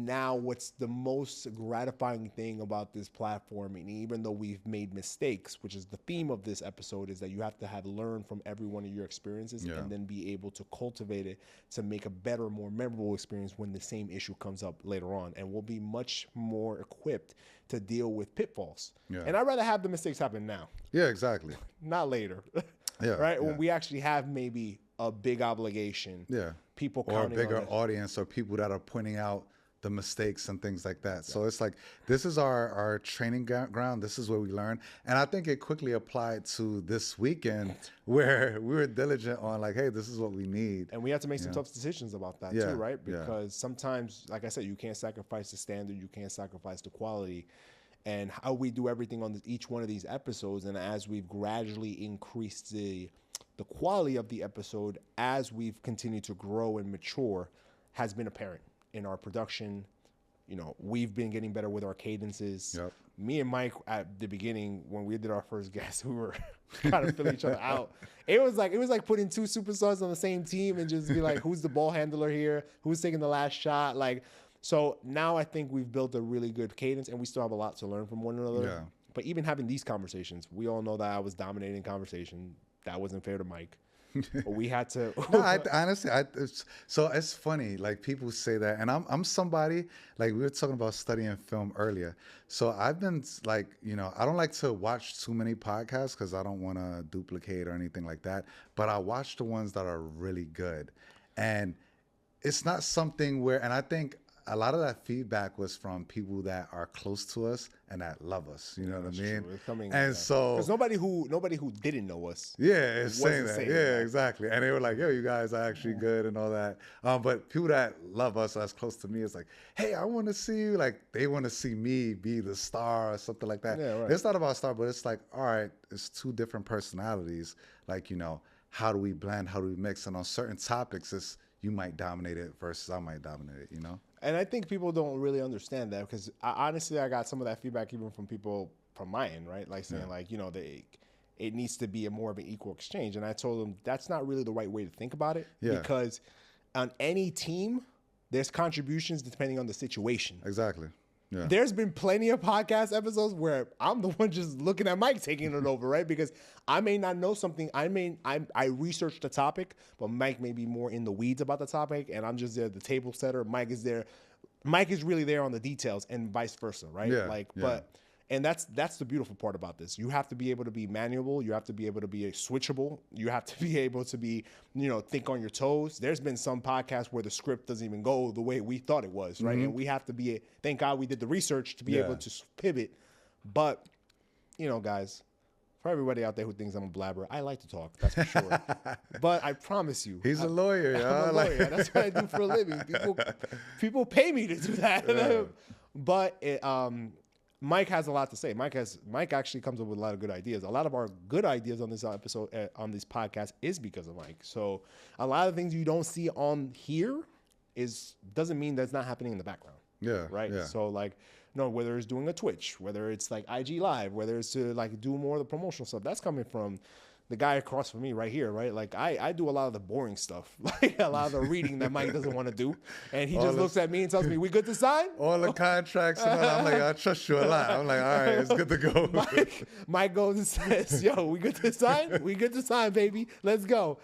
now what's the most gratifying thing about this platform, and even though we've made mistakes, which is the theme of this episode, is that you have to have learned from every one of your experiences and then be able to cultivate it to make a better, more memorable experience when the same issue comes up later on. And we'll be much more equipped to deal with pitfalls. And I'd rather have the mistakes happen now. Yeah, exactly. Not later. Right? When we actually have maybe a big obligation. People or a bigger audience, or people that are pointing out the mistakes and things like that. So it's like, this is our training ground. This is where we learn. And I think it quickly applied to this weekend where we were diligent on like, hey, this is what we need. And we have to make some tough decisions about that too, right? Because sometimes, like I said, you can't sacrifice the standard. You can't sacrifice the quality. And how we do everything on each one of these episodes, and as we've gradually increased the quality of the episode as we've continued to grow and mature, has been apparent in our production. You know, we've been getting better with our cadences. Me and Mike at the beginning, when we did our first guest, we were trying to fill each other out. It was like putting two superstars on the same team and just be like, who's the ball handler here? Who's taking the last shot? Like, so now I think we've built a really good cadence, and we still have a lot to learn from one another. But even having these conversations, we all know that I was dominating conversation. That wasn't fair to Mike. But we had to. Honestly, so it's funny. Like, people say that, and I'm somebody, like, we were talking about studying film earlier. So I've been like, you know, I don't like to watch too many podcasts because I don't want to duplicate or anything like that. But I watch the ones that are really good, and it's not something where. And I think a lot of that feedback was from people that are close to us and that love us. You know what I mean? And so, because nobody who didn't know us, is saying that. Exactly. And they were like, "Yo, you guys are actually good," and all that. But people that love us, that's close to me, it's like, "Hey, I want to see you." Like, they want to see me be the star or something like that. It's not about star, but it's like, all right, it's two different personalities. Like, you know, how do we blend? How do we mix? And on certain topics, it's you might dominate it versus I might dominate it. You know. And I think people don't really understand that, because honestly, I got some of that feedback even from people from my end, right? Like saying like, you know, it needs to be more of an equal exchange. And I told them that's not really the right way to think about it, because on any team, there's contributions depending on the situation. Exactly. Yeah. There's been plenty of podcast episodes where I'm the one just looking at Mike taking it over, right? Because I may not know something. I researched the topic, but Mike may be more in the weeds about the topic, and I'm just there, the table setter. Mike is there. Mike is really there on the details, and vice versa, right? And that's the beautiful part about this. You have to be able to be manual. You have to be able to be switchable. You have to be able to be, you know, think on your toes. There's been some podcasts where the script doesn't even go the way we thought it was, right? And we have to be, thank God we did the research to be able to pivot. But, you know, guys, for everybody out there who thinks I'm a blabber, I like to talk, that's for sure. But I promise you. He's a lawyer, I'm a lawyer. That's what I do for a living. People pay me to do that. But Mike has a lot to say. Mike actually comes up with a lot of good ideas. A lot of our good ideas on this episode, on this podcast, is because of Mike. So a lot of things you don't see on here doesn't mean that's not happening in the background. Right. So like, no, whether it's doing a Twitch, whether it's like IG Live, whether it's to like do more of the promotional stuff, that's coming from the guy across from me right here, right? Like I do a lot of the boring stuff, like a lot of the reading that Mike doesn't want to do. And he just looks at me and tells me, "We good to sign?" All the contracts and all. I'm like, "I trust you a lot." I'm like, "All right, it's good to go." Mike goes and says, "Yo, we good to sign? We good to sign, baby. Let's go."